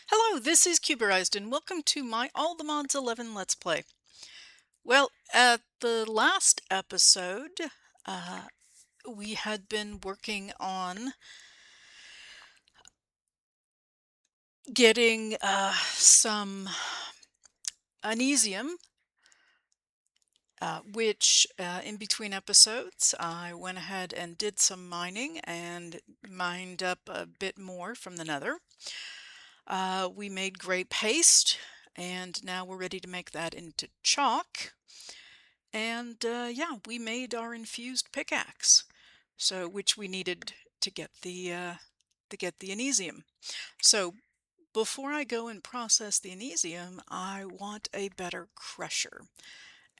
Hello, this is Cuberized, and welcome to my All the Mods 11 Let's Play. Well, at the last episode, uh, we had been working on getting some Anesium, which in between episodes I went ahead and did some mining and mined up a bit more from the Nether. We made gray paste, and now we're ready to make that into chalk. And yeah, we made our infused pickaxe, so which we needed to get the Anesium. So before I go and process the Anesium, I want a better crusher.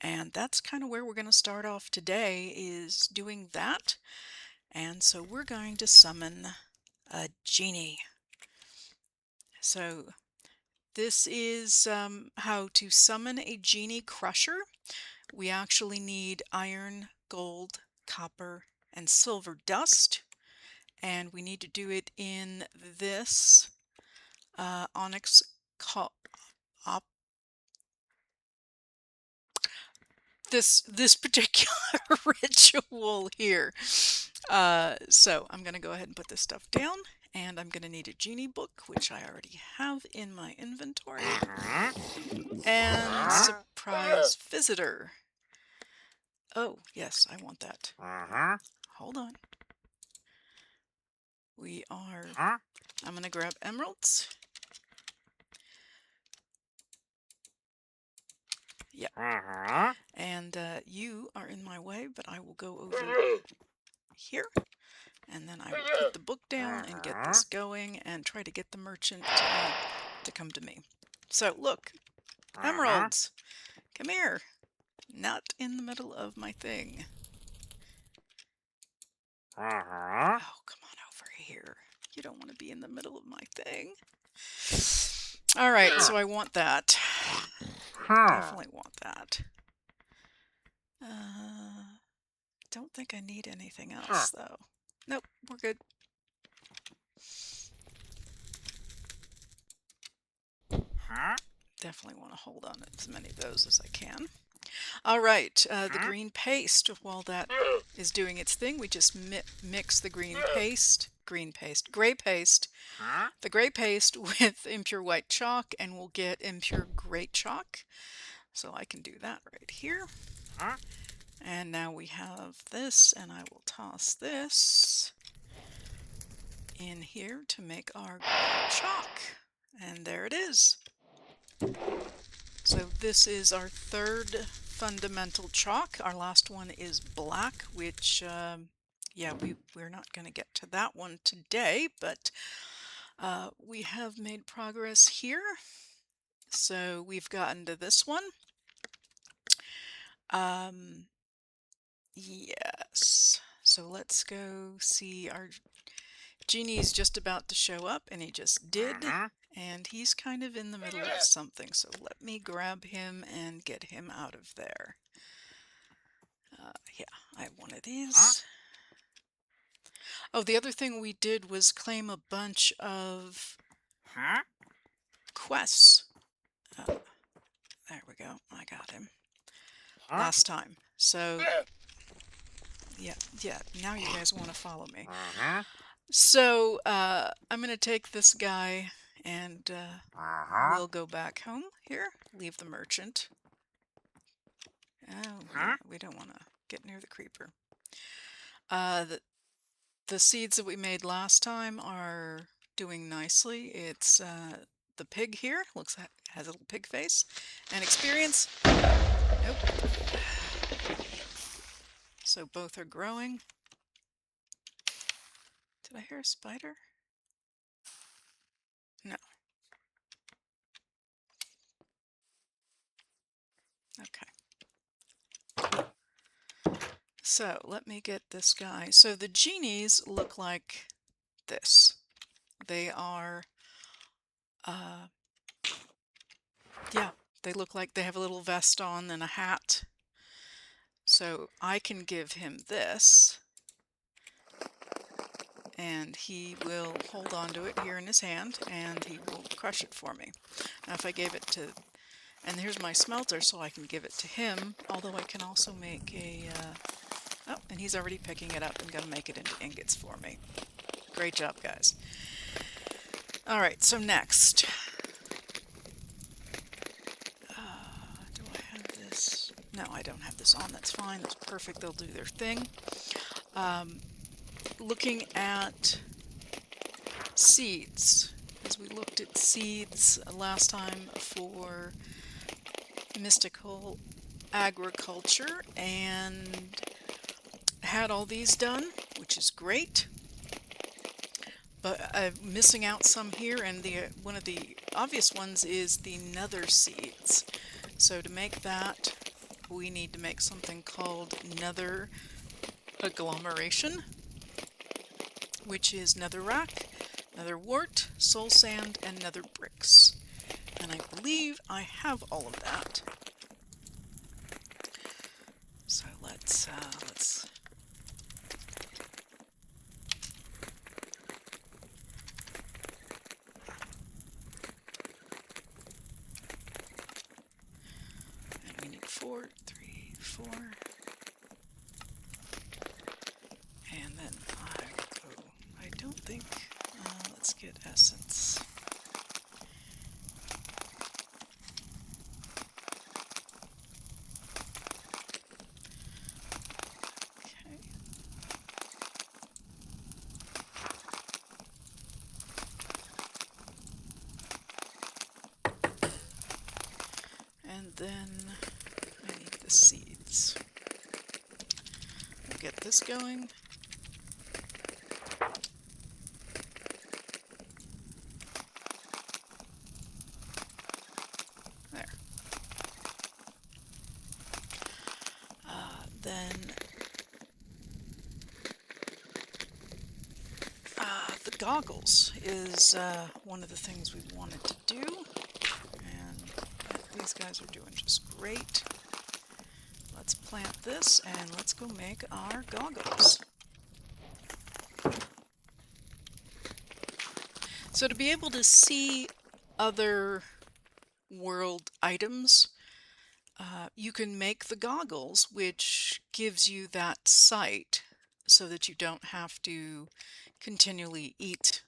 And that's kind of where we're going to start off today, is doing that. And so we're going to summon a Djinni. So this is how to summon a Djinni crusher. We actually need iron, gold, copper, and silver dust. And we need to do it in this onyx this particular ritual here. So I'm going to go ahead and put this stuff down, and I'm going to need a Djinni book, which I already have in my inventory, and surprise visitor. Oh yes, I want that. Hold on. I'm going to grab emeralds. Yeah. And you are in my way, but I will go over here. And then I will put the book down and get this going and try to get the merchant to come to me. So look, emeralds, come here. Not in the middle of my thing. Oh, come on over here. You don't want to be in the middle of my thing. All right, so I want that. Definitely want that. Don't think I need anything else, though. Nope, we're good. Definitely want to hold on to as many of those as I can. All right, the green paste, while that is doing its thing, we just mix the gray paste, the gray paste with impure white chalk, and we'll get impure gray chalk. So I can do that right here. And now we have this, and I will toss this in here to make our gray chalk. And there it is. So this is our third fundamental chalk. Our last one is black, which, yeah, we're not going to get to that one today, but we have made progress here. So we've gotten to this one. Yes. So let's go see. Our Djinni's just about to show up, and he just did. And he's kind of in the middle of something, so let me grab him and get him out of there. Yeah, I have one of these. Oh, the other thing we did was claim a bunch of quests. There we go. I got him. Last time. So, yeah, now you guys want to follow me. So, I'm going to take this guy and we'll go back home here. Leave the merchant. Oh, yeah, we don't want to get near the creeper. The seeds that we made last time are doing nicely. It's the pig here. Looks like has a little pig face. And experience. Nope. So both are growing. Did I hear a spider? No. Okay. So let me get this guy. So the Djinnis look like this. They are, yeah, they look like they have a little vest on and a hat. So I can give him this. and he will hold on to it here in his hand, and he will crush it for me. Now if I gave it to, and here's my smelter, so I can give it to him, although I can also make a, oh, and he's already picking it up and going to make it into ingots for me. Great job, guys. Alright, so next. Do I have this? No, I don't have this on. That's fine. That's perfect. They'll do their thing. Looking at seeds, as we looked at seeds last time for mystical agriculture, and had all these done, which is great. But I'm missing out some here, and one of the obvious ones is the nether seeds. So to make that, we need to make something called nether agglomeration, which is netherrack, nether wart, soul sand, and nether bricks. And I believe I have all of that. So let's and we need 4, 3, 4. And then I don't think, let's get essence. Okay. And then I need the seeds. We'll get this going. There. Then the goggles is one of the things we wanted to do, and these guys are doing just great. Let's plant this and let's go make our goggles. So to be able to see other world items, you can make the goggles, which gives you that sight so that you don't have to continually eat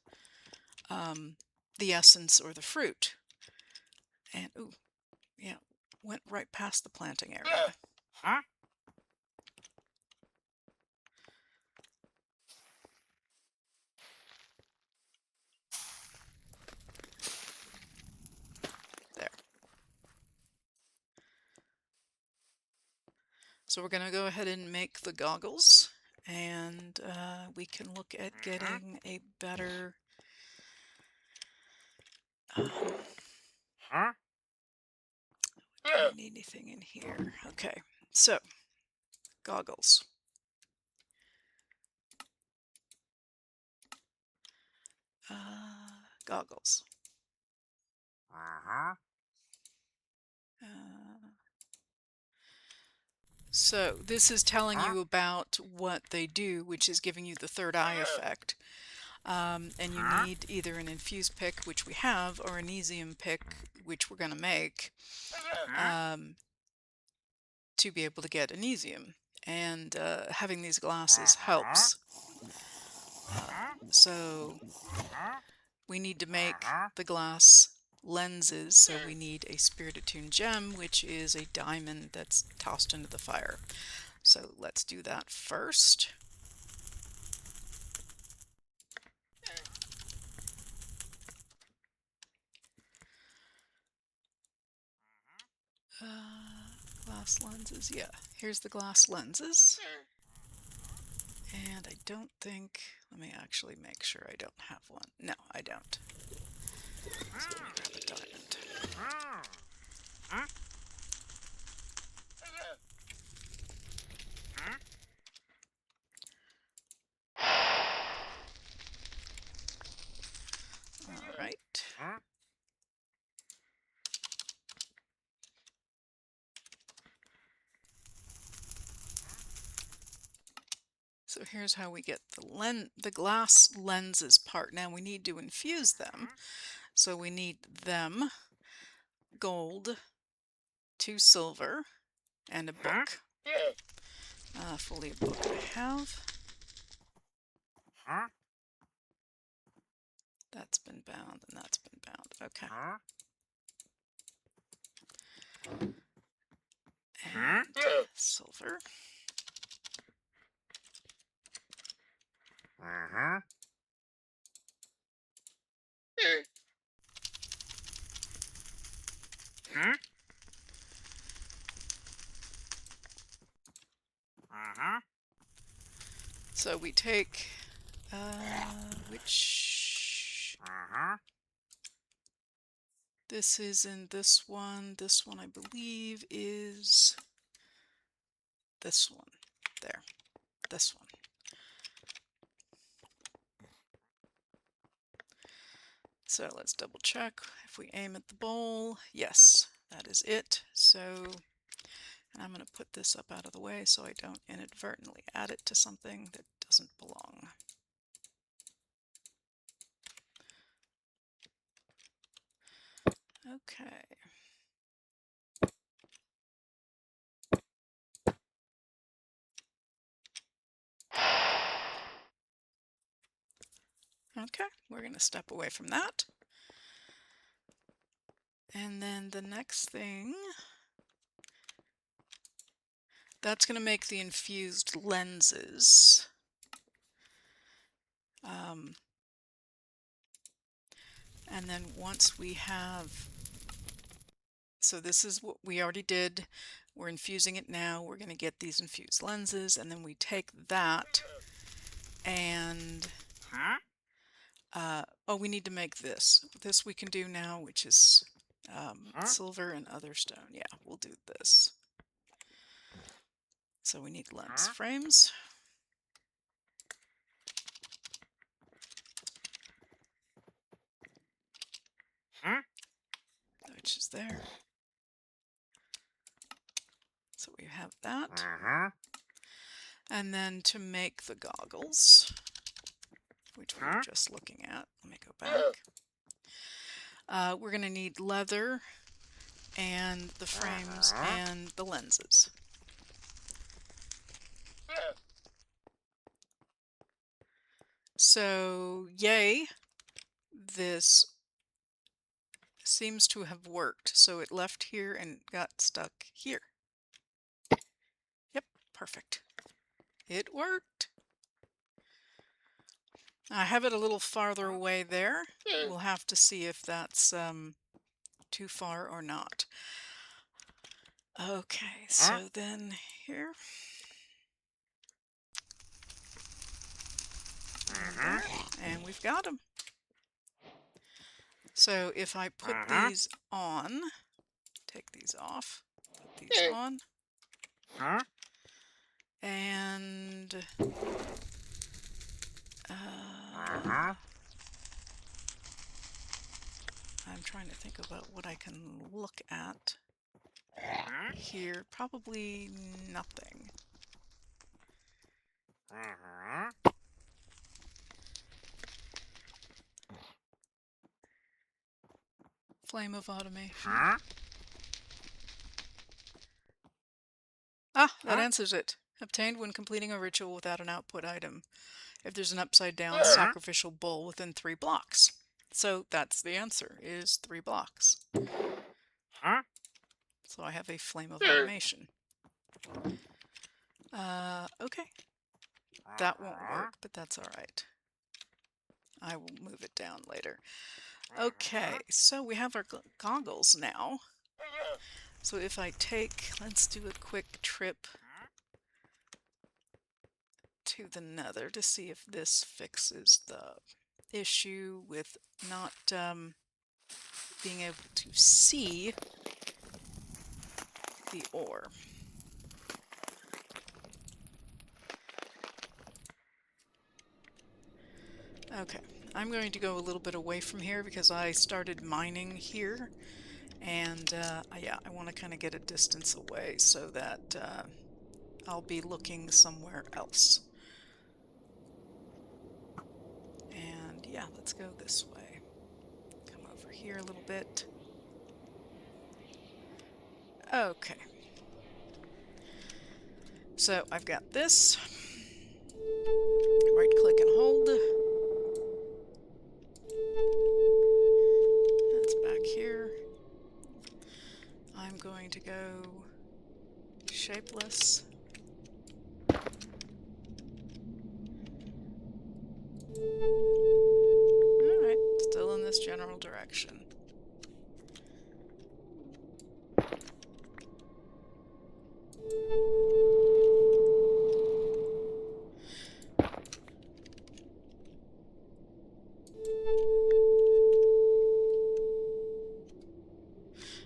the essence or the fruit. And, ooh, yeah, went right past the planting area. Huh? There. So we're going to go ahead and make the goggles, and we can look at getting a better Huh? do I need anything in here? Okay, so goggles. Goggles. Uh-huh. So this is telling you about what they do, which is giving you the third eye effect. And you need either an infused pick, which we have, or an enium pick, which we're going to make, to be able to get an enium. And having these glasses helps. So we need to make the glass lenses, so we need a spirit attuned gem, which is a diamond that's tossed into the fire. So let's do that first. Glass lenses, yeah, here's the glass lenses. And I don't think, let me actually make sure I don't have one. No, I don't. So let me grab a diamond. All right. So here's how we get the glass lenses part. Now we need to infuse them. So we need them, gold, 2 silver, and a book. Fully a book I have. That's been bound and that's been bound. Okay. And silver. So we take, which, this is in this one I believe is this one, there, this one. So let's double check if we aim at the bowl. Yes, that is it. So, and I'm going to put this up out of the way so I don't inadvertently add it to something that doesn't belong. Okay. Okay, we're going to step away from that. And then the next thing, that's going to make the infused lenses. And then once we have, so this is what we already did. We're infusing it now. We're going to get these infused lenses, and then we take that and oh, we need to make this. This we can do now, which is silver and other stone. Yeah, we'll do this. So we need lens frames. Which is there. So we have that. And then to make the goggles, which we were just looking at, let me go back. We're going to need leather and the frames and the lenses. So, yay, this seems to have worked. So it left here and got stuck here. Yep, perfect. It worked. I have it a little farther away there. We'll have to see if that's too far or not. Okay, so then here. And we've got them. So if I put these on, take these off, put these on, and I'm trying to think about what I can look at here. Probably nothing. Flame of automation. Ah, that answers it. Obtained when completing a ritual without an output item. If there's an upside down sacrificial bowl within 3 blocks. So that's the answer, is 3 blocks. So I have a flame of automation. Okay. That won't work, but that's alright. I will move it down later. Okay, so we have our goggles now. So if I take, let's do a quick trip to the Nether to see if this fixes the issue with not being able to see the ore. Okay, I'm going to go a little bit away from here because I started mining here, and yeah, I want to kind of get a distance away so that I'll be looking somewhere else. yeah, let's go this way. Come over here a little bit. Okay. So I've got this. Right click and hold. That's back here. I'm going to go shapeless. Alright, still in this general direction.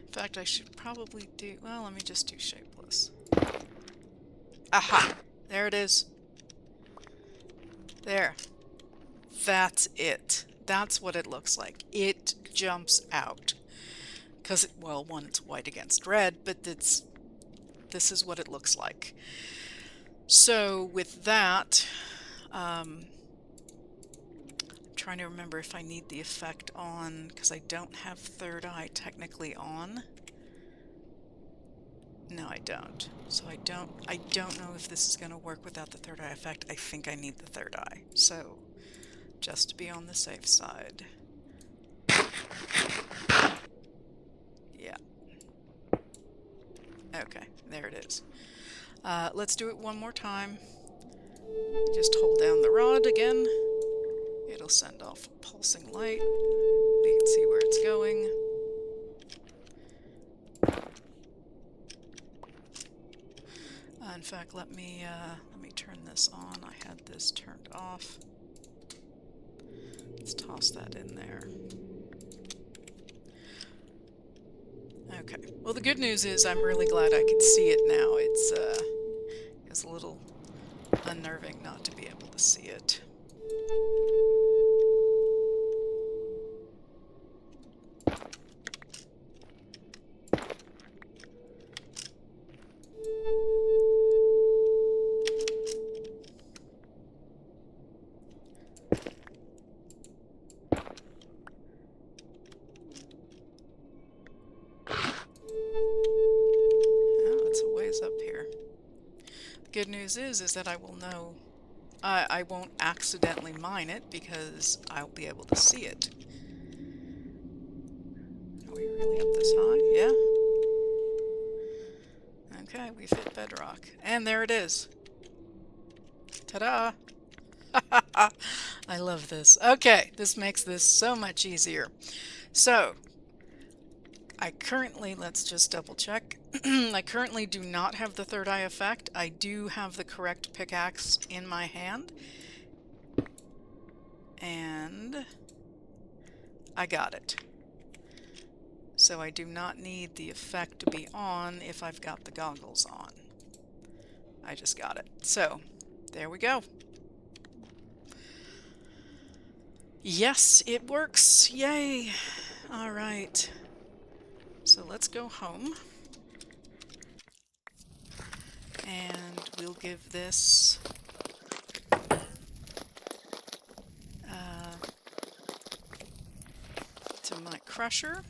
In fact, I should probably do... well, let me just do shapeless. Aha! There it is. There. That's it. That's what it looks like. It jumps out. Because, well, one, it's white against red, but this is what it looks like. So with that, I'm trying to remember if I need the effect on, because I don't have third eye technically on. No, I don't. So I don't know if this is going to work without the third eye effect. I think I need the third eye. So, just to be on the safe side. Yeah. Okay, there it is. Let's do it one more time. Just hold down the rod again. It'll send off a pulsing light. We can see where it's going. In fact, let me turn this on. I had this turned off. Let's toss that in there. Okay. Well, the good news is I'm really glad I could see it now. It's a little unnerving not to be able to see it. Up here. Good news is that I will know. I won't accidentally mine it because I'll be able to see it. Are we really up this high? Yeah. Okay, we've hit bedrock. And there it is. Ta-da! I love this. Okay, this makes this so much easier. So, I currently, let's just double check. I currently do not have the third eye effect. I do have the correct pickaxe in my hand. And I got it. So I do not need the effect to be on if I've got the goggles on. I just got it. So, there we go. Yes, it works. Yay! Alright. So let's go home. And we'll give this to my crusher.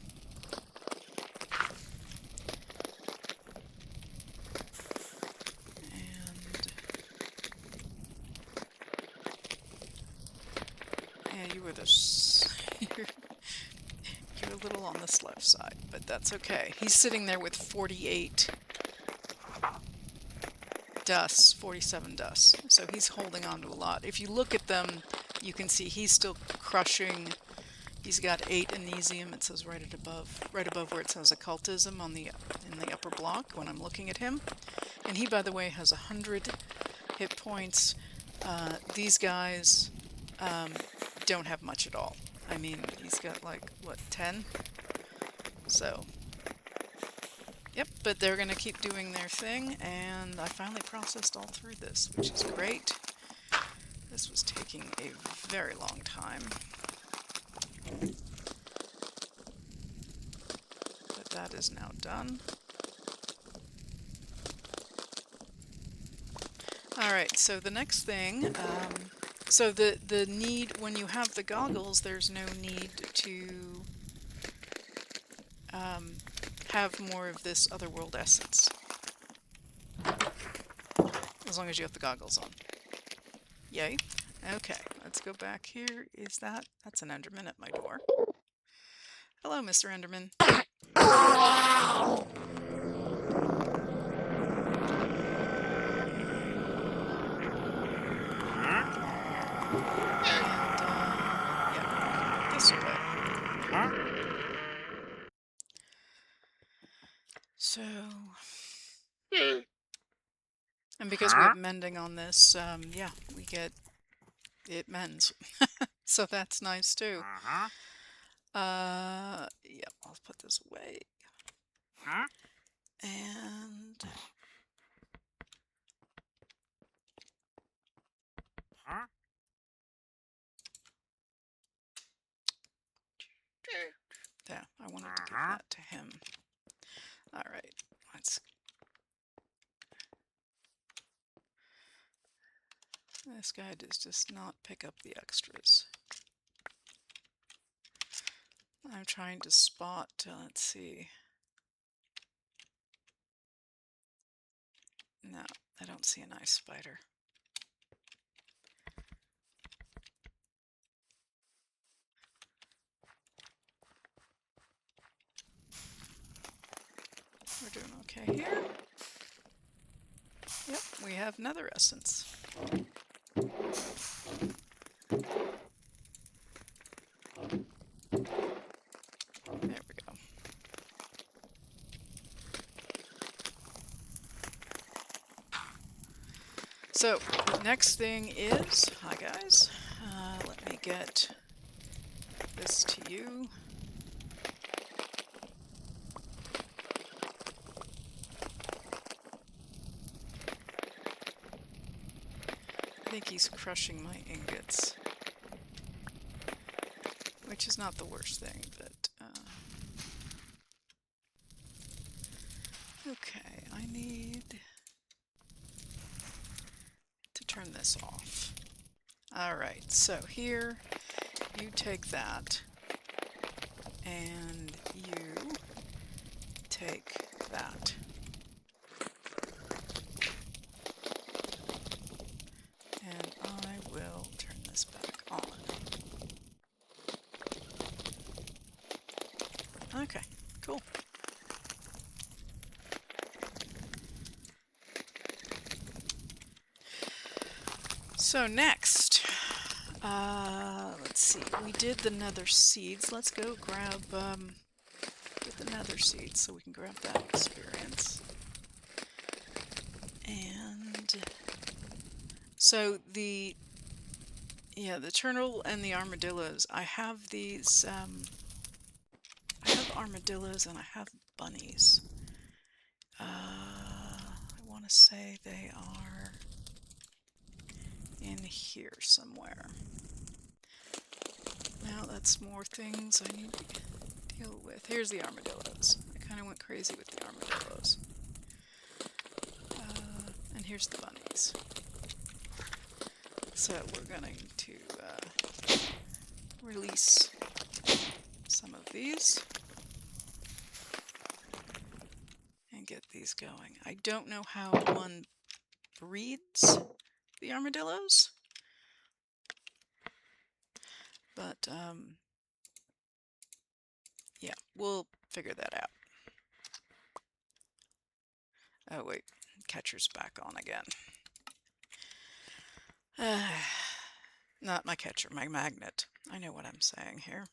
And yeah, you were you're a little on the slow side, but that's okay. He's sitting there with 48 dust, 47 dust. So he's holding on to a lot. If you look at them, you can see he's still crushing. He's got 8 anesium. It says right above where it says occultism in the upper block when I'm looking at him. And he, by the way, has 100 hit points. These guys don't have much at all. I mean, he's got like, what, 10? So, yep, but they're going to keep doing their thing, and I finally processed all through this, which is great. This was taking a very long time. But that is now done. Alright, so the next thing, So the need, when you have the goggles, there's no need to have more of this otherworld essence. As long as you have the goggles on. Yay. Okay, let's go back here. That's an Enderman at my door. Hello, Mr. Enderman. Yeah, this way. So, and because we have mending on this, yeah, we get, it mends. So that's nice too. Yeah, I'll put this away. And yeah, I wanted to give that to him. All right, this guy does just not pick up the extras. I'm trying to spot, let's see. No, I don't see a nice spider. We're doing okay here. Yep, we have nether essence. There we go. So, the next thing is, hi guys, let me get this to you. I think he's crushing my ingots, which is not the worst thing, but okay, I need to turn this off. Alright, so here, you take that, and you take that. And I will turn this back on. Okay, cool. So next, let's see, we did the nether seeds. Let's go grab get the nether seeds so we can grab that experience. And so the turtle and the armadillos, I have these, I have armadillos and I have bunnies. I want to say they are in here somewhere. Now that's more things I need to deal with. Here's the armadillos. I kind of went crazy with the armadillos. And here's the bunnies. So we're going to release some of these and get these going. I don't know how one breeds the armadillos, but yeah, we'll figure that out. Oh wait, catcher's back on again. Not my catcher, my magnet. I know what I'm saying here.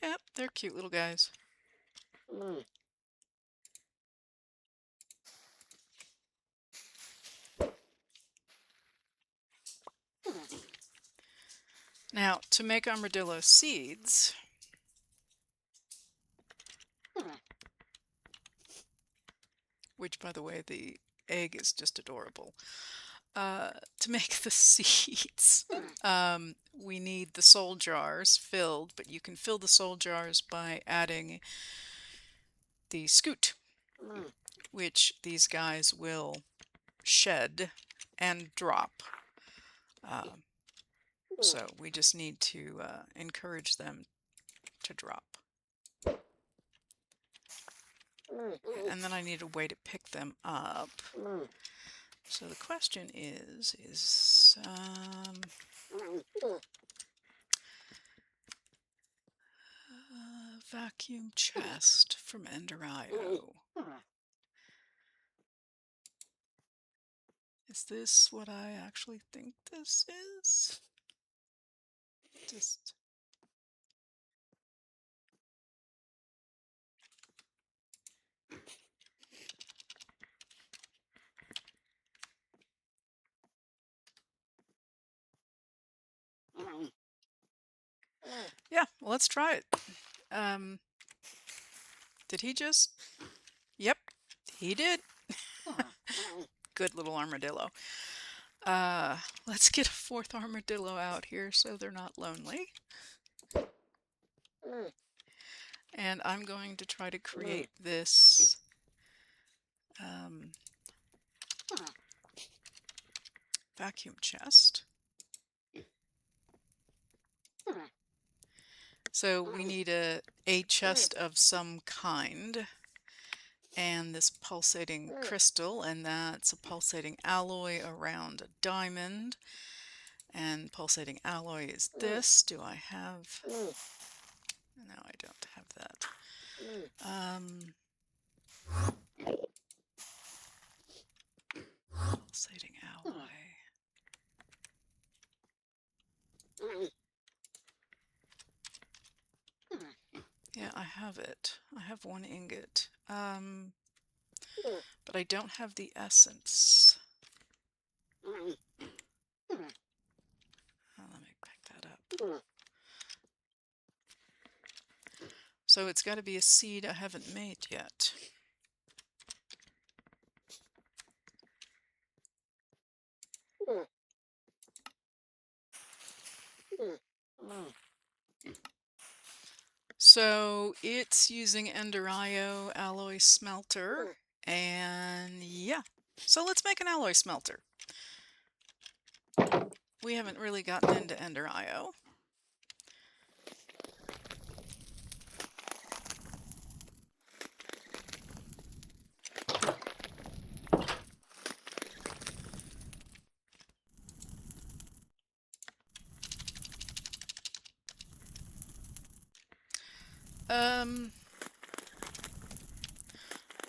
Yep, they're cute little guys. Now, to make armadillo seeds, which, by the way, the egg is just adorable. To make the seeds, we need the soul jars filled, but you can fill the soul jars by adding the scute, which these guys will shed and drop So we just need to encourage them to drop. And then I need a way to pick them up. So the question is vacuum chest from Enderio. Is this what I actually think this is? Just... Yeah, well, let's try it. Did he just... Yep, he did. Good little armadillo. Let's get a fourth armadillo out here so they're not lonely. And I'm going to try to create this vacuum chest. So we need a chest of some kind, and this pulsating crystal, and that's a pulsating alloy around a diamond. And pulsating alloy is this. Do I have... No, I don't have that. Pulsating alloy. Yeah, I have it. I have one ingot. But I don't have the essence. Let me pick that up. So it's got to be a seed I haven't made yet. So it's using Enderio alloy smelter, and yeah. So let's make an alloy smelter. We haven't really gotten into Enderio.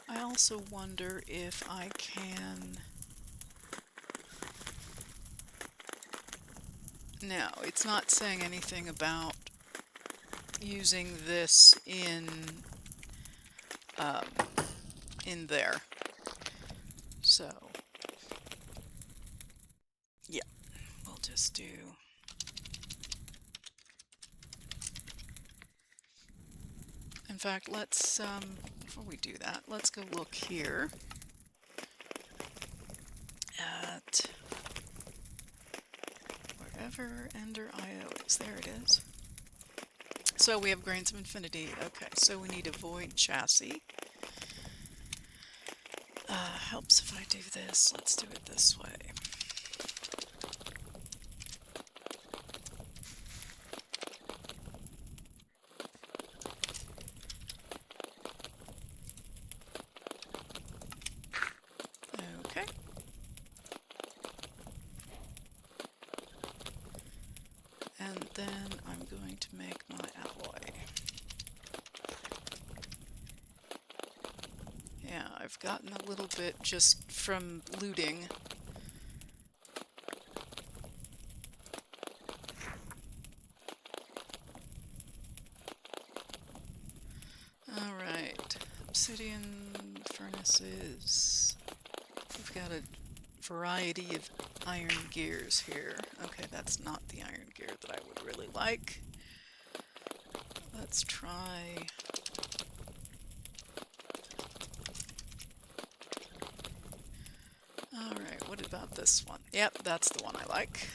I also wonder if I can... No, it's not saying anything about using this in there. So, yeah, we'll just do... In fact, let's, before we do that, let's go look here at wherever Enderio is. There it is. So we have Grains of Infinity. Okay, so we need a void chassis. Helps if I do this. Let's do it this way. Okay. And then I'm going to make my alloy. Yeah, I've gotten a little bit just from looting. Alright, obsidian furnaces. We've got a variety of iron gears here. Okay, that's not the iron gear that I would really like. Let's try... Alright, what about this one? Yep, that's the one I like.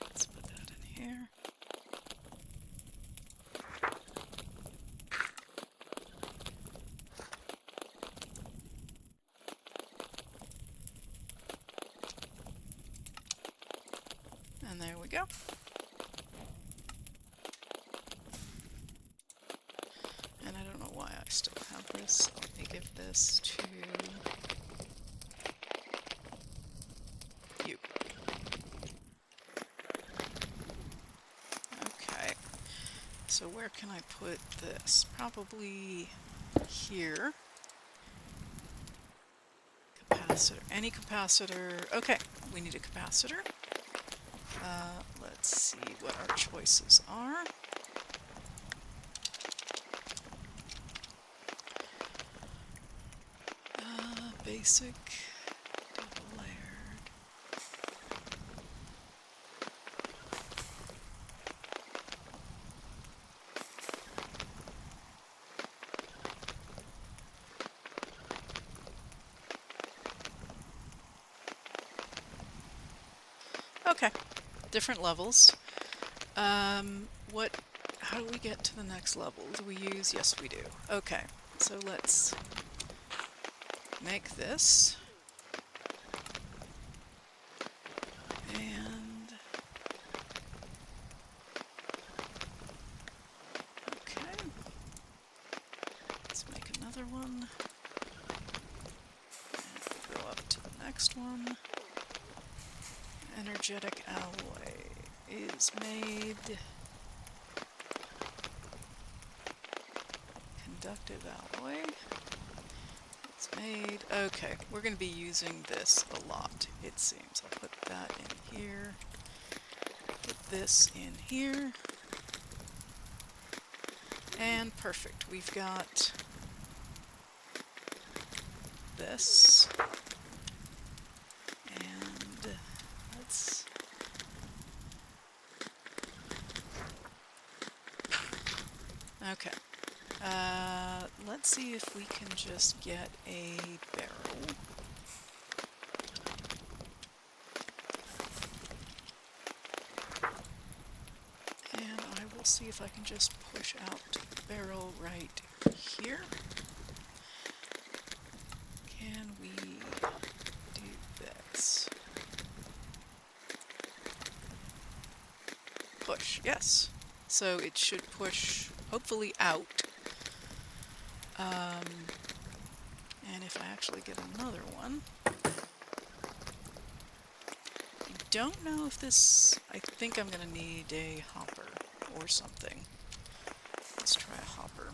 Let's put that in here. we go. And I don't know why I still have this. Let me give this to you. Okay. So where can I put this? Probably here. Capacitor. Any capacitor. Okay, we need a capacitor. Let's see what our choices are. Basic, double layered. Okay, different levels. How do we get to the next level? Do we use? Yes, we do. Okay, so let's make this. And okay, let's make another one. And go up to the next one. Energetic alloy is made. Conductive alloy. It's made. Okay, we're going to be using this a lot, it seems. I'll put that in here. Put this in here. And perfect. We've got this. And let's... Okay. Let's see if we can just get a barrel. And I will see if I can just push out the barrel right here. Can we do this? Push, yes. So it should push, hopefully, out. And if I actually get another one, I don't know if this, I think I'm going to need a hopper or something. Let's try a hopper.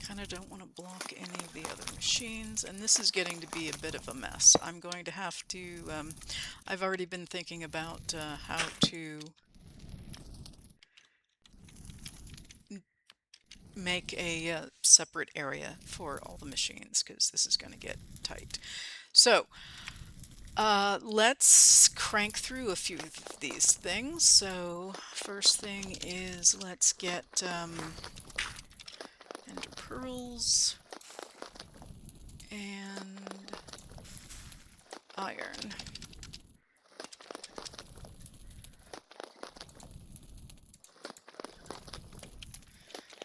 Kind of don't want to block any of the other machines, and this is getting to be a bit of a mess. I'm going to have to, I've already been thinking about how to make a separate area for all the machines, because this is going to get tight. So let's crank through a few of these things. So first thing is let's get ender pearls and iron.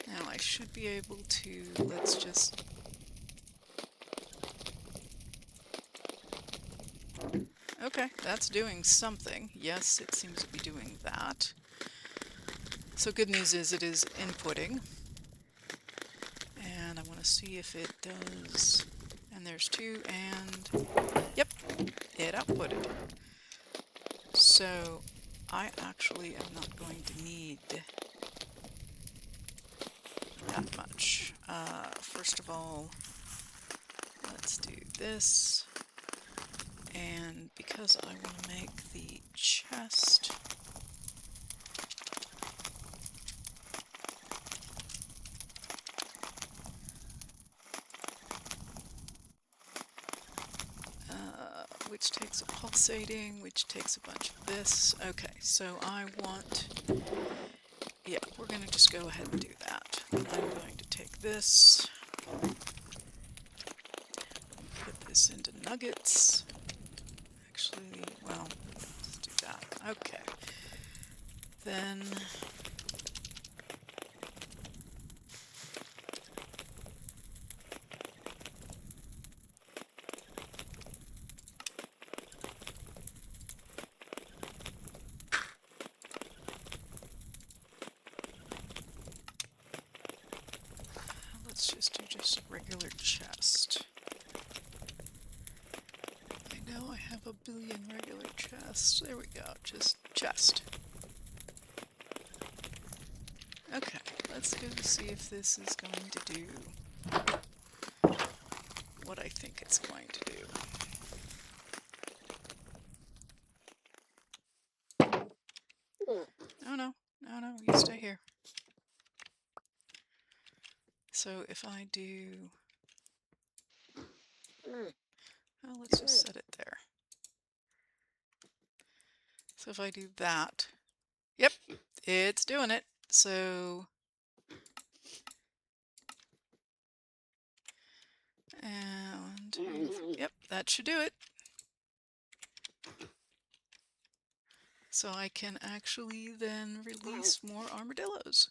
Now I should be able to, let's just... Okay, that's doing something. Yes, it seems to be doing that. So good news is it is inputting. And I want to see if it does. And there's two, and yep, it outputted. So I actually am not going to need that much. First of all, let's do this. And because I want to make the chest, which takes a pulsating, which takes a bunch of this. Okay, so I want, yeah, we're going to just go ahead and do that. I'm going to take this, put this into nuggets. Actually, well, let's do that. Okay. Then just do just a regular chest. I know I have a billion regular chests. There we go, just chest. Okay, let's go see if this is going to do what I think it's going to do. Oh no, no, no, you stay here. So if I do... well, let's just set it there. So if I do that... yep, it's doing it. So... and... yep, that should do it. So I can actually then release more armadillos.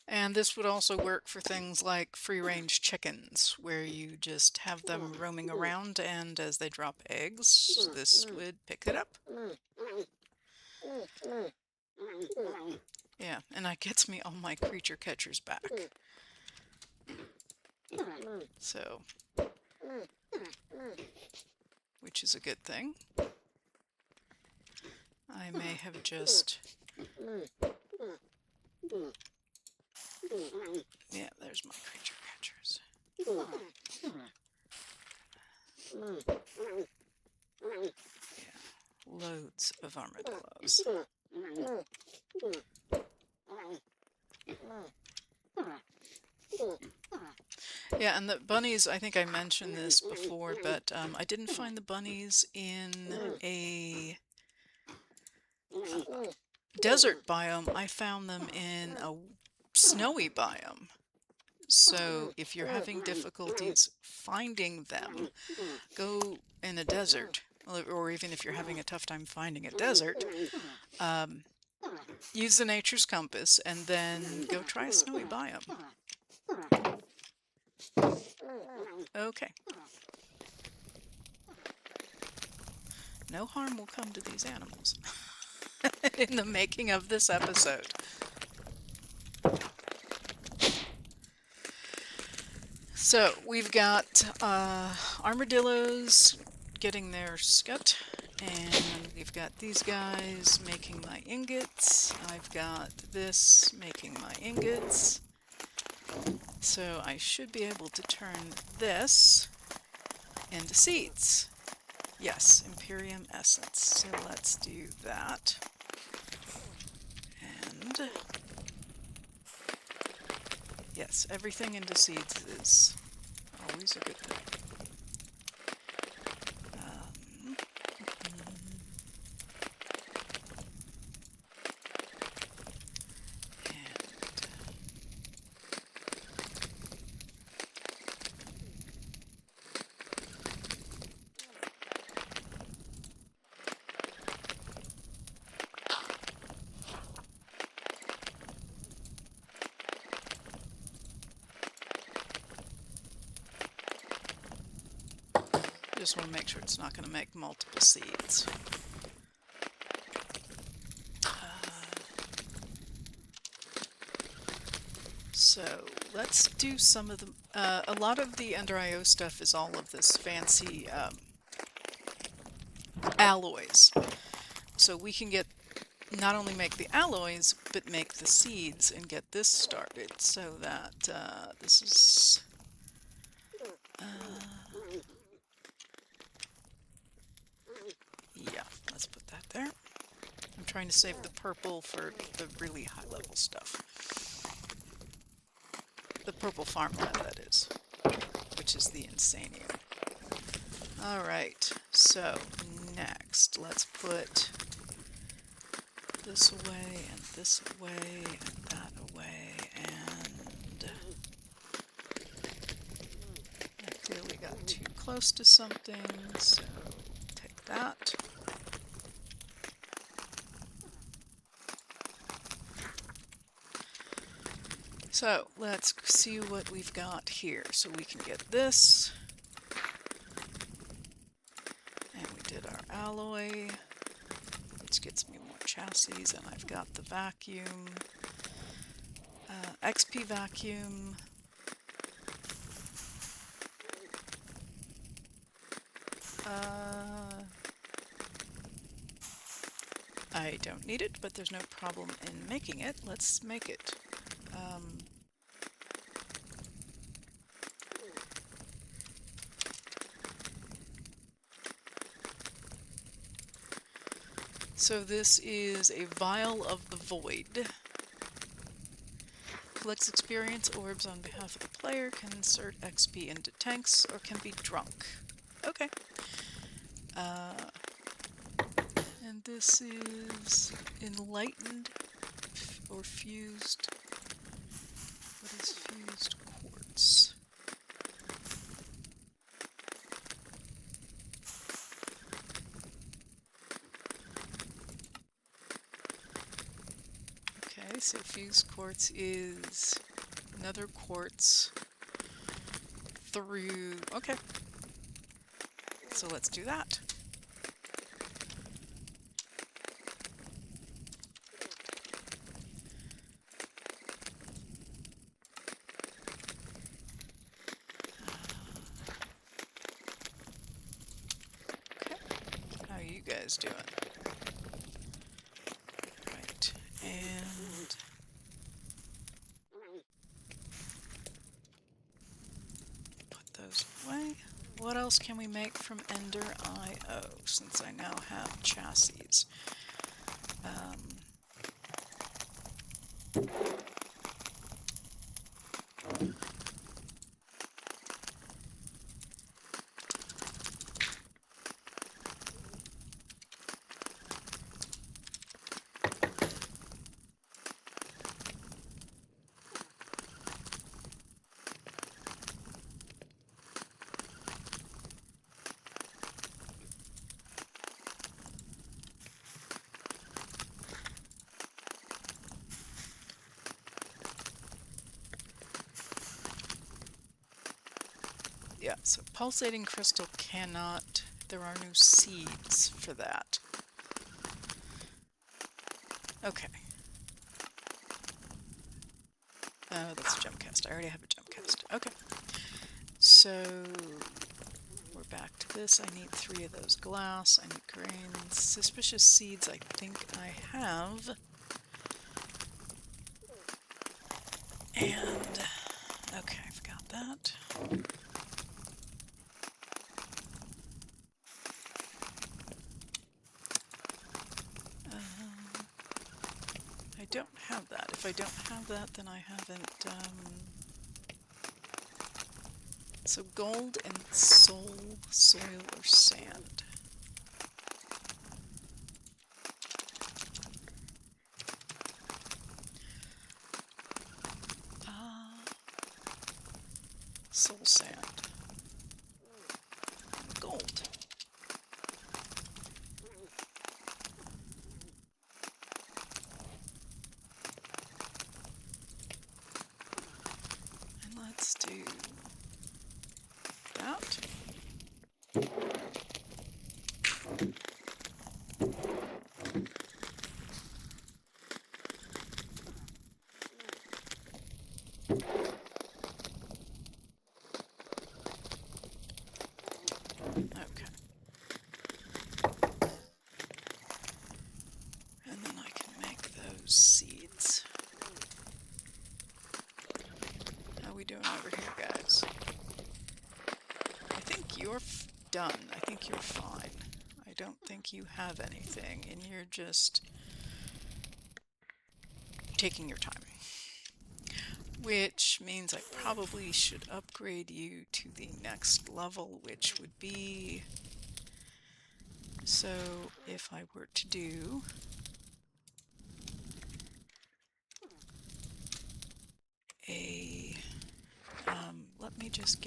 And this would also work for things like free-range chickens, where you just have them roaming around, and as they drop eggs, this would pick it up. Yeah, and that gets me all my creature catchers back. So, which is a good thing. I may have just... yeah, there's my creature catchers. Yeah, loads of armadillos. Yeah, and the bunnies, I think I mentioned this before, but I didn't find the bunnies in a desert biome. I found them in a snowy biome. So if you're having difficulties finding them, go in a desert, or even if you're having a tough time finding a desert, use the nature's compass and then go try a snowy biome. Okay. No harm will come to these animals in the making of this episode. So we've got armadillos getting their scute, and we've got these guys making my ingots. I've got this making my ingots. So I should be able to turn this into seeds. Yes, Imperium Essence. So let's do that. And yes, everything into seeds is always a good thing. Just want to make sure it's not going to make multiple seeds. So let's do some of the... a lot of the Ender IO stuff is all of this fancy alloys. So we can get not only make the alloys, but make the seeds and get this started. So that this is... yeah, let's put that there. I'm trying to save the purple for the really high-level stuff. The purple farmland, that is, which is the Insanium. Alright, so next, let's put this away, and this away, and that away, and I clearly got too close to something, so take that. So let's see what we've got here. So we can get this. And we did our alloy, which gets me more chassis, and I've got the vacuum. XP vacuum. I don't need it, but there's no problem in making it. Let's make it. So this is a vial of the void. Collects experience orbs on behalf of the player, can insert XP into tanks, or can be drunk. Okay. And this is enlightened or fused. What is fused quartz? Okay, so fused quartz is another quartz through... Okay. So let's do that. How are you guys doing? Right, and put those away. What else can we make from Ender IO, since I now have chassis? Yeah, so pulsating crystal cannot, there are no seeds for that. Okay. Oh, that's a jump cast. I already have a jump cast. Okay. So we're back to this. I need 3 of those glass. I need grains. Suspicious seeds I think I have. And okay, I've got that. I don't have that. If I don't have that, then I haven't... So gold and soil or sand. Soul sand. Gold. And let's do that. Okay. And then I can make those seeds. How we doing over here, guys? I think you're done. I think you're fine. I don't think you have anything, and you're just taking your time. Which means I probably should upgrade you to the next level, which would be... So if I were to do... let me just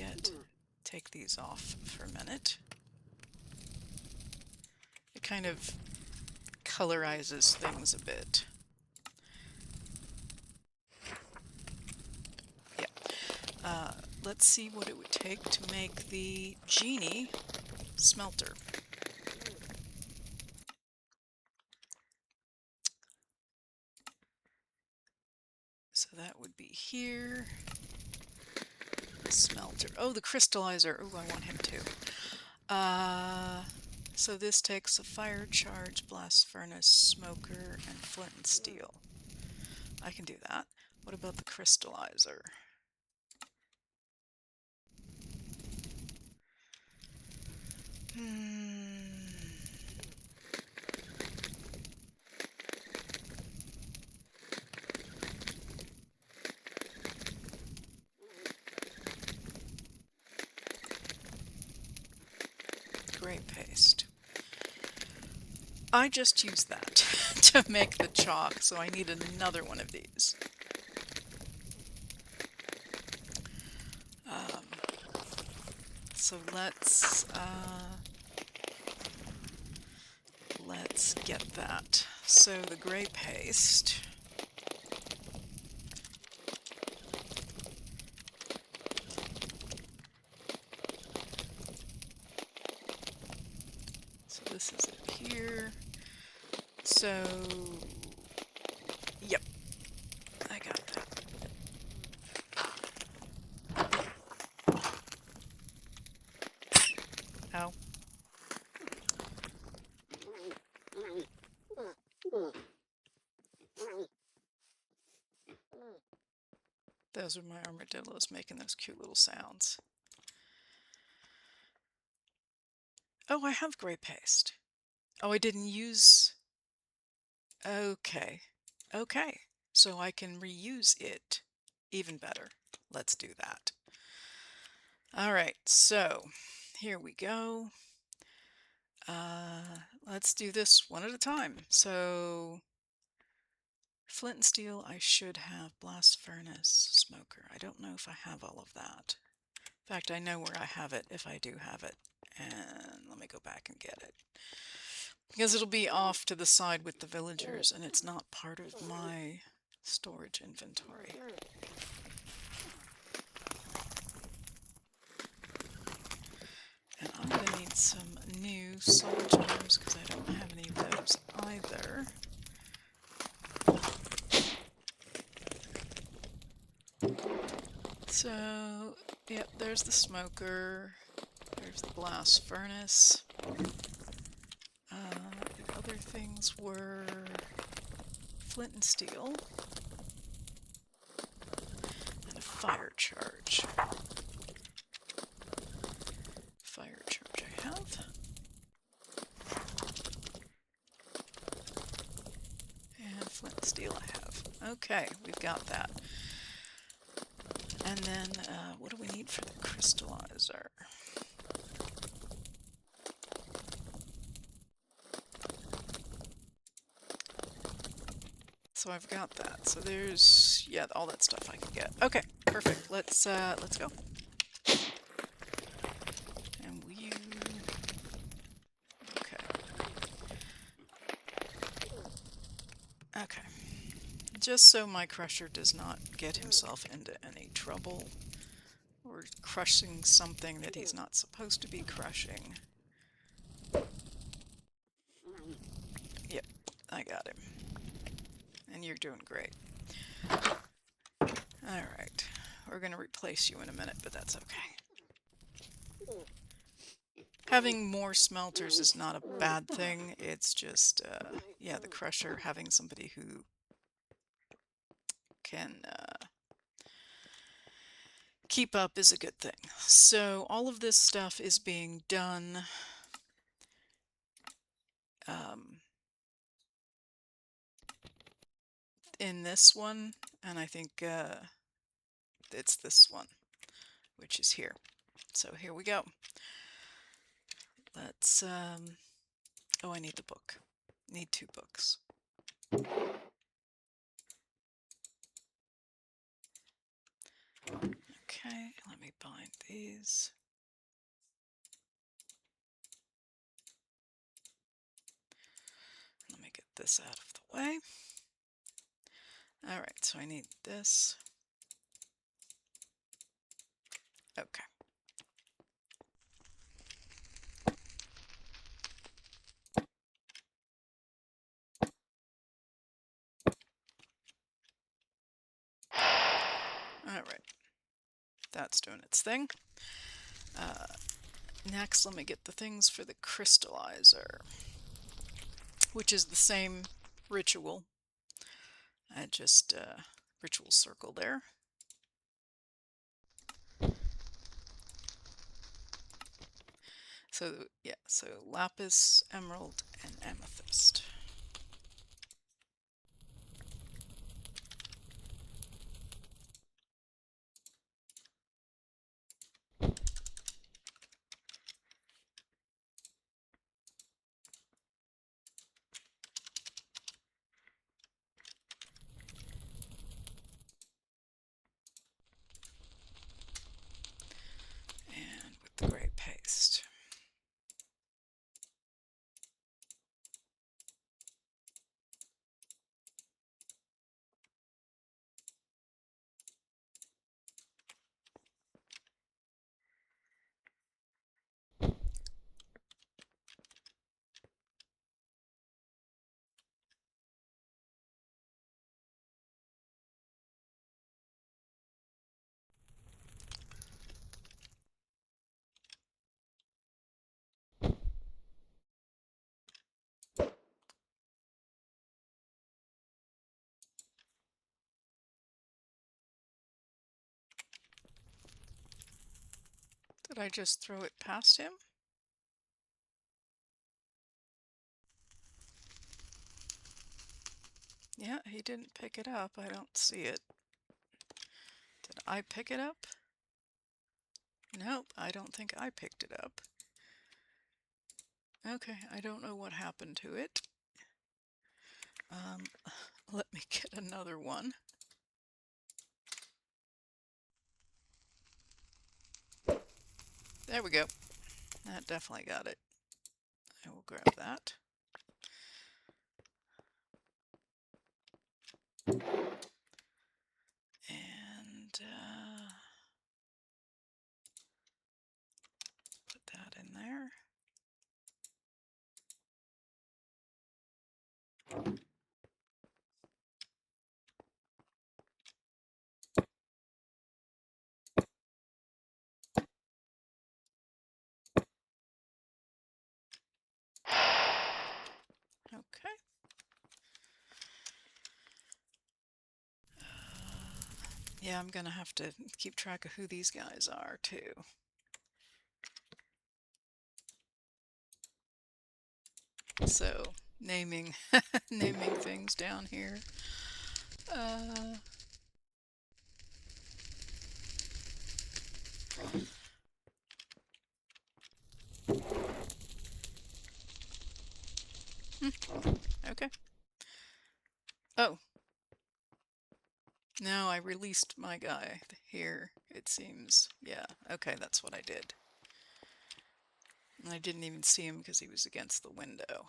take these off for a minute. It kind of colorizes things a bit. let's see what it would take to make the Djinni smelter. So that would be here. Smelter. Oh, the crystallizer. Oh, I want him too. So this takes a fire charge, blast furnace, smoker, and flint and steel. I can do that. What about the crystallizer? Gray paste. I just used that to make the chalk, so I need another one of these. So let's get that. So the gray paste. So this is it here. So, yep, I got that. Oh. Those are my armadillos making those cute little sounds. Oh, I have gray paste. Oh, I didn't use... Okay. Okay. So I can reuse it. Even better. Let's do that. Alright, so here we go. Let's do this one at a time. So, flint and steel, I should have blast furnace, smoker. I don't know if I have all of that. In fact, I know where I have it if I do have it. And let me go back and get it. Because it'll be off to the side with the villagers, and it's not part of my storage inventory. And I'm going to need some new soul gems because I don't have any of those either. So, yep, there's the smoker. There's the blast furnace. The other things were flint and steel. And a fire charge. Fire charge I have. And flint and steel I have. Okay, we've got that. And then, what do we need for the crystallizer? So I've got that. So there's, yeah, all that stuff I can get. Okay, perfect. Let's go. And okay. Okay. Just so my crusher does not get himself into any trouble or crushing something that he's not supposed to be crushing. Yep, I got him. And you're doing great. Alright, we're going to replace you in a minute, but that's okay. Having more smelters is not a bad thing, it's just, yeah, the crusher, having somebody who can keep up is a good thing. So all of this stuff is being done in this one, and I think it's this one, which is here. So here we go. Let's, oh, I need the book. Need 2 books. Okay, let me bind these. Let me get this out of the way. Alright, so I need this. Okay. All right. That's doing its thing. Next, let me get the things for the crystallizer, which is the same ritual. I just ritual circle there. So yeah, so lapis, emerald, and amethyst. And with the gray paste. Did I just throw it past him? Yeah, he didn't pick it up. I don't see it. Did I pick it up? Nope, I don't think I picked it up. Okay, I don't know what happened to it. Let me get another one. There we go. That definitely got it. I will grab that. And put that in there. Okay. Yeah, I'm gonna have to keep track of who these guys are too. So naming naming things down here. Okay. Oh. No, I released my guy here, it seems. Yeah, okay, that's what I did. And I didn't even see him because he was against the window.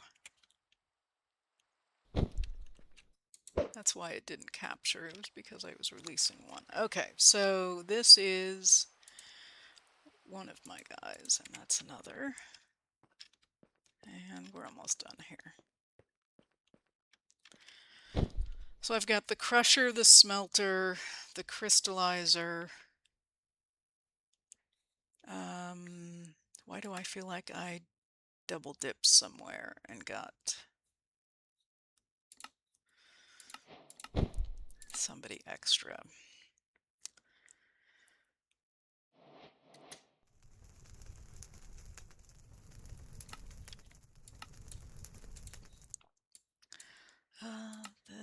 That's why it didn't capture. It was because I was releasing one. Okay, so this is one of my guys, and that's another. And we're almost done here. So I've got the crusher, the smelter, the crystallizer. Why do I feel like I double dipped somewhere and got somebody extra?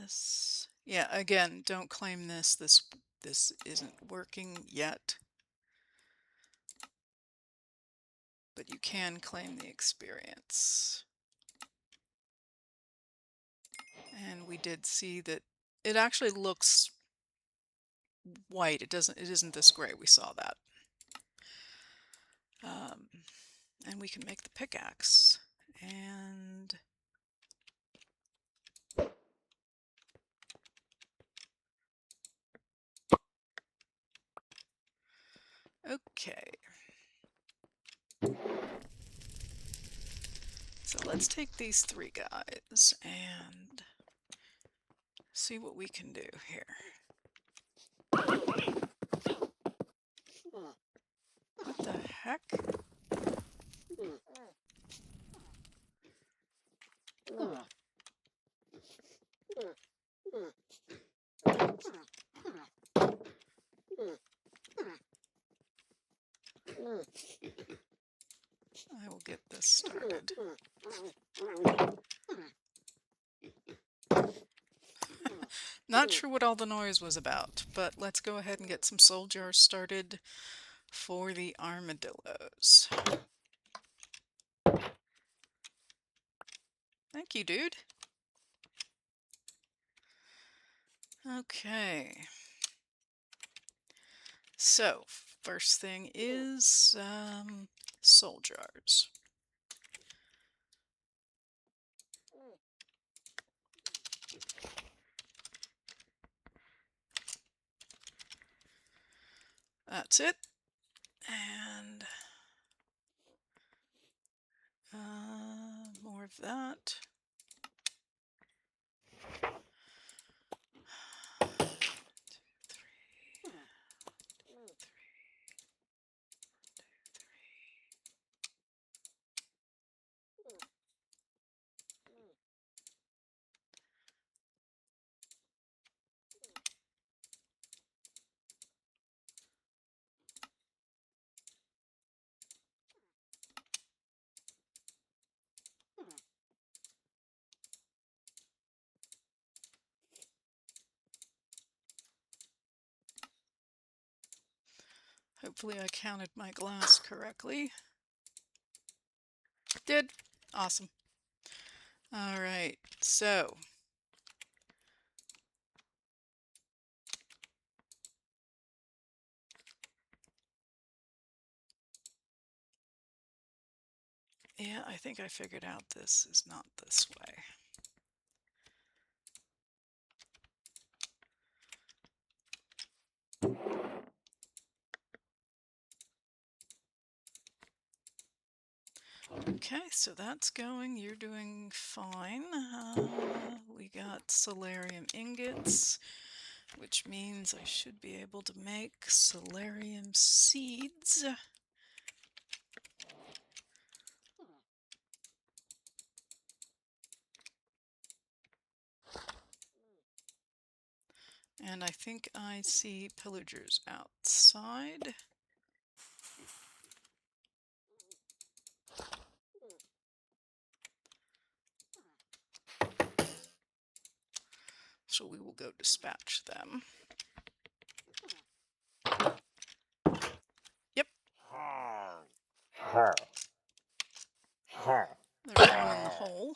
This, yeah, again, don't claim this. This isn't working yet. But you can claim the experience. And we did see that it actually looks white. It isn't this gray. We saw that. And we can make the pickaxe. And Okay. So let's take these 3 guys and see what we can do here. What the heck? I will get this started. Not sure what all the noise was about, but let's go ahead and get some soul jars started for the armadillos. Thank you, dude. Okay. So, first thing is soul jars. That's it. And more of that. Hopefully I counted my glass correctly. Did. Awesome. All right, so yeah, I think I figured out this is not this way. Okay, so that's going. You're doing fine. We got solarium ingots, which means I should be able to make solarium seeds. And I think I see pillagers outside. So we will go dispatch them. Yep. There's one in the hole.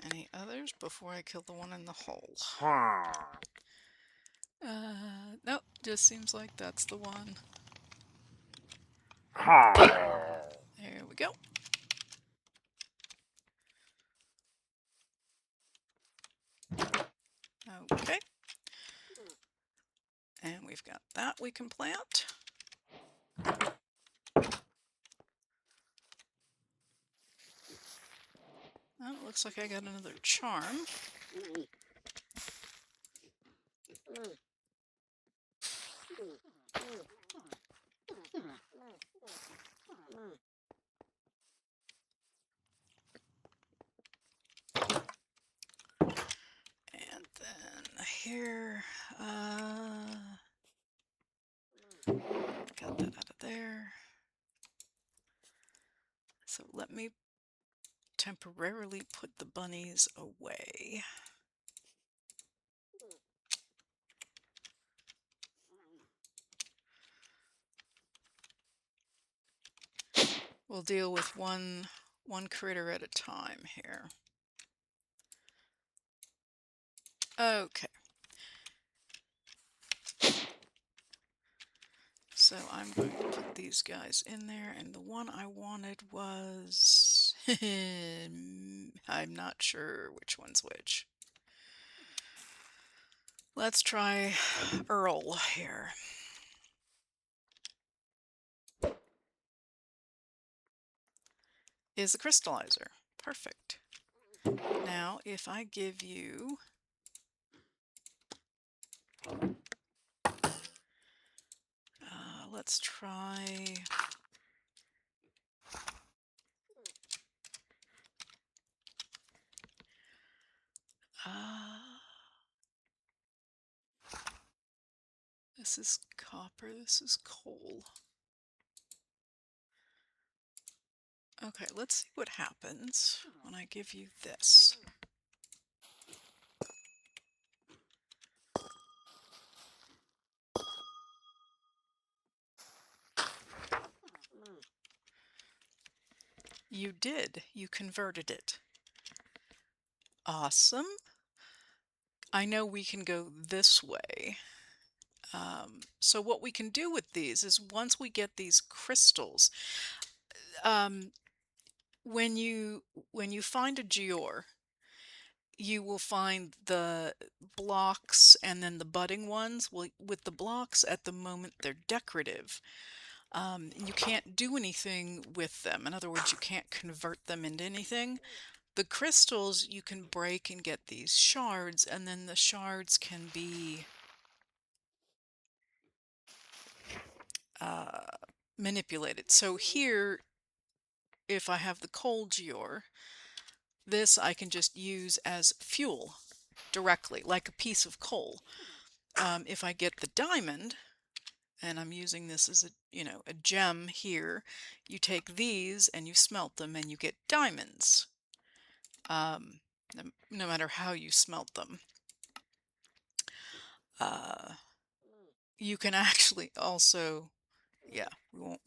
Any others before I kill the one in the hole? Nope, just seems like that's the one. There we go. Okay. And we've got that we can plant. Oh, looks like I got another charm. And then here, got that out of there. So let me temporarily put the bunnies away. We'll deal with one critter at a time here. Okay. So I'm going to put these guys in there, and the one I wanted was I'm not sure which one's which. Let's try Earl here. Is the crystallizer. Perfect. Now, if I give you let's try this is copper, this is coal. Okay, let's see what happens when I give you this. You did. You converted it. Awesome. I know we can go this way. So what we can do with these is once we get these crystals, when you find a geode, you will find the blocks and then the budding ones. Well, with the blocks at the moment, they're decorative. You can't do anything with them. In other words, you can't convert them into anything. The crystals you can break and get these shards, and then the shards can be manipulated. So here, if I have the coal geode, this I can just use as fuel directly, like a piece of coal. If I get the diamond, and I'm using this as a gem here, you take these and you smelt them and you get diamonds. No matter how you smelt them. You can actually also, yeah,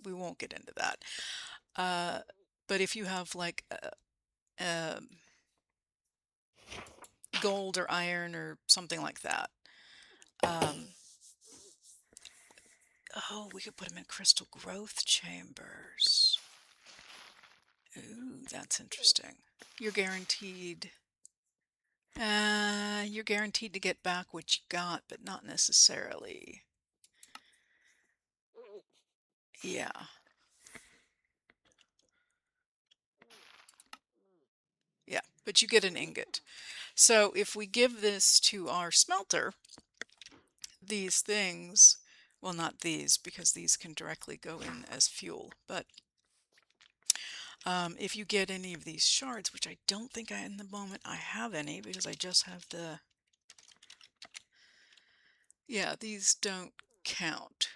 we won't get into that. But if you have like gold or iron or something like that, oh, we could put them in crystal growth chambers. Ooh, that's interesting. You're guaranteed to get back what you got, but not necessarily. Yeah. Yeah, but you get an ingot. So if we give this to our smelter, these things, well, not these, because these can directly go in as fuel, but if you get any of these shards, which I don't think in the moment I have any, because I just have the, yeah, these don't count.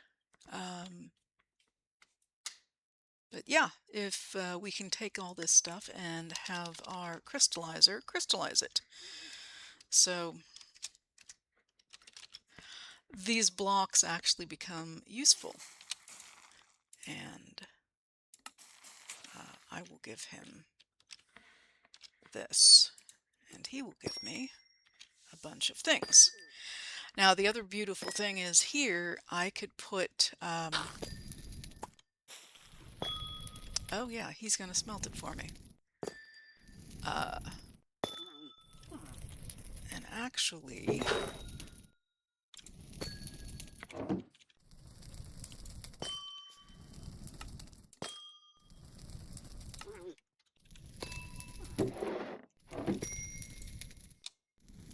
But yeah, if we can take all this stuff and have our crystallizer crystallize it. So these blocks actually become useful. And I will give him this, and he will give me a bunch of things. Now, the other beautiful thing is here, I could put, oh yeah, he's going to smelt it for me. And actually,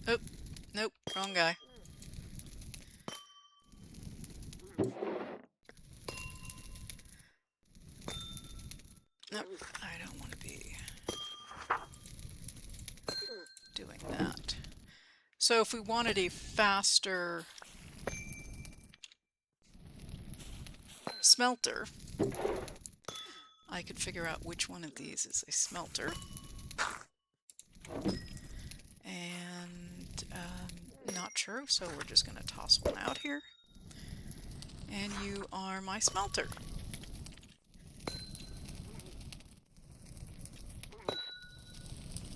oh, nope, wrong guy. Nope, I don't want to be doing that. So if we wanted a faster smelter, I could figure out which one of these is a smelter. And not true, so we're just going to toss one out here. And you are my smelter.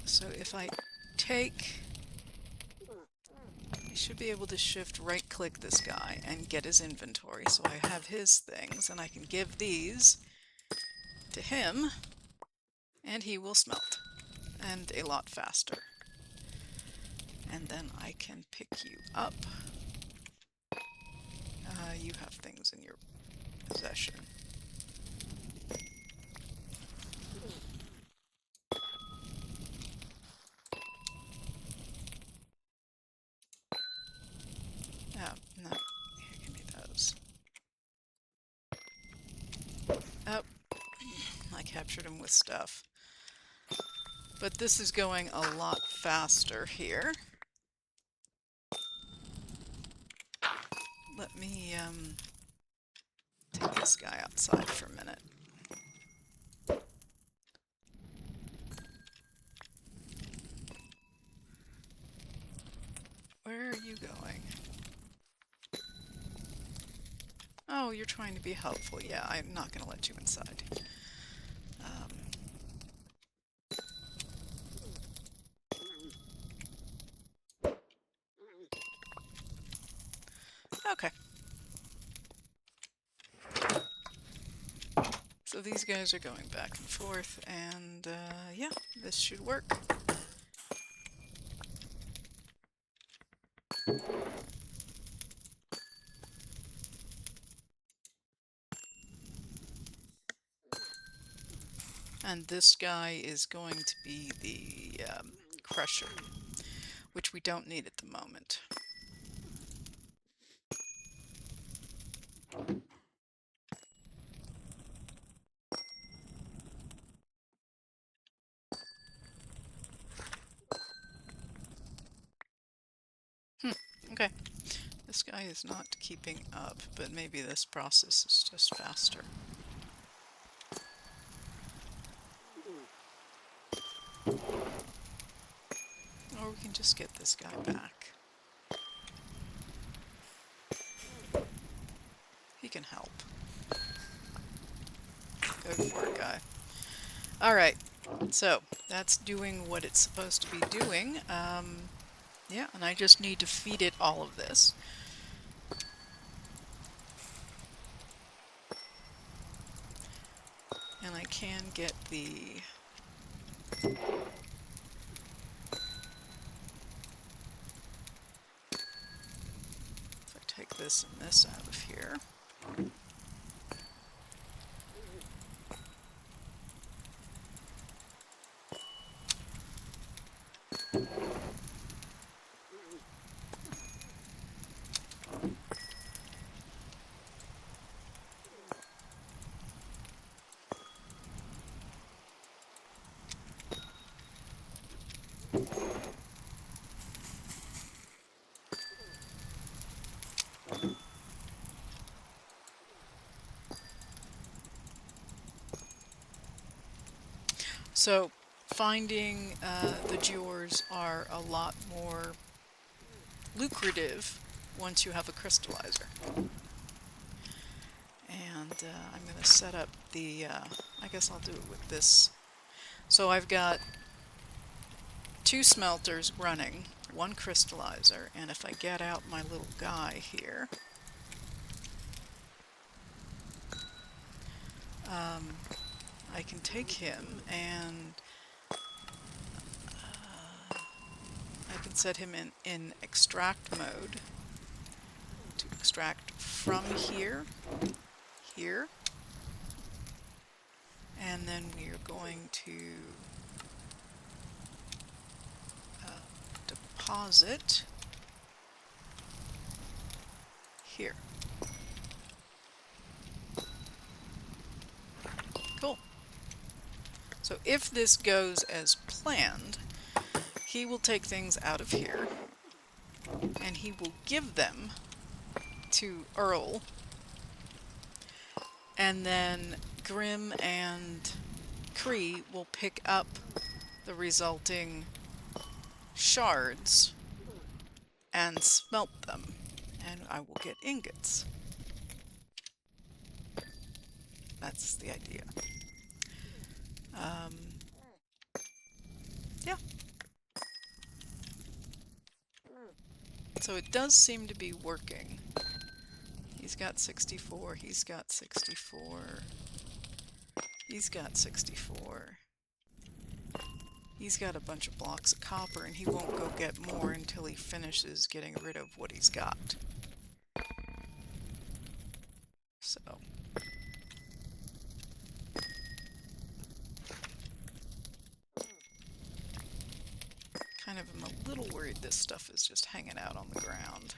So if I take, I should be able to shift right click this guy and get his inventory. So I have his things and I can give these to him And he will smelt. And a lot faster. And then I can pick you up. You have things in your possession. Oh, no. Give me those. Oh, I captured him with stuff. But this is going a lot faster here. Let me take this guy outside for a minute. Where are you going? Oh, you're trying to be helpful. Yeah, I'm not going to let you inside. Okay. So these guys are going back and forth, and yeah, this should work. And this guy is going to be the crusher, which we don't need at the moment. Okay. This guy is not keeping up, but maybe this process is just faster. Or we can just get this guy back. He can help. Go for it, guy. Alright, so that's doing what it's supposed to be doing. Yeah, and I just need to feed it all of this. And I can get the... If I take this and this out of here... So, finding the jewels are a lot more lucrative once you have a crystallizer. And I'm going to set up the, I guess I'll do it with this. So I've got 2 smelters running, 1 crystallizer, and if I get out my little guy here, I can take him and I can set him in extract mode to extract from here, and then we are going to deposit here. Cool. So if this goes as planned, he will take things out of here and he will give them to Earl, and then Grim and Cree will pick up the resulting shards and smelt them, and I will get ingots. That's the idea. Yeah. So it does seem to be working. He's got 64, he's got 64, he's got 64. He's got a bunch of blocks of copper, and he won't go get more until he finishes getting rid of what he's got. So... kind of am a little worried this stuff is just hanging out on the ground.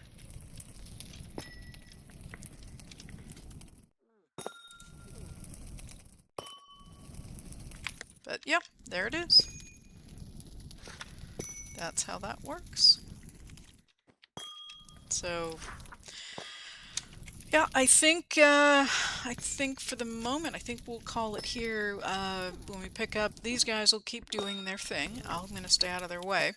But yeah, there it is. That's how that works. So yeah, I think for the moment, I think we'll call it here. When we pick up, these guys will keep doing their thing. I'm going to stay out of their way.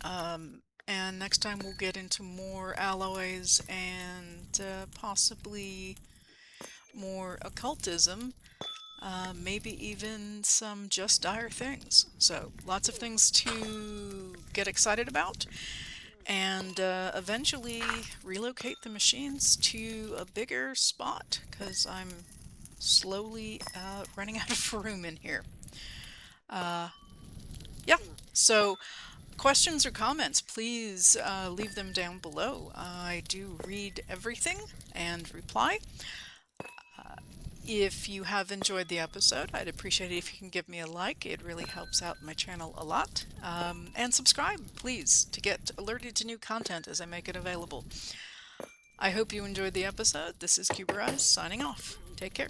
And next time we'll get into more alloys and possibly more occultism. Maybe even some just dire things. So lots of things to get excited about. And eventually relocate the machines to a bigger spot, because I'm slowly running out of room in here. Yeah, so questions or comments, please leave them down below. I do read everything and reply. If you have enjoyed the episode, I'd appreciate it if you can give me a like. It really helps out my channel a lot. And subscribe, please, to get alerted to new content as I make it available. I hope you enjoyed the episode. This is Cuberized, signing off. Take care.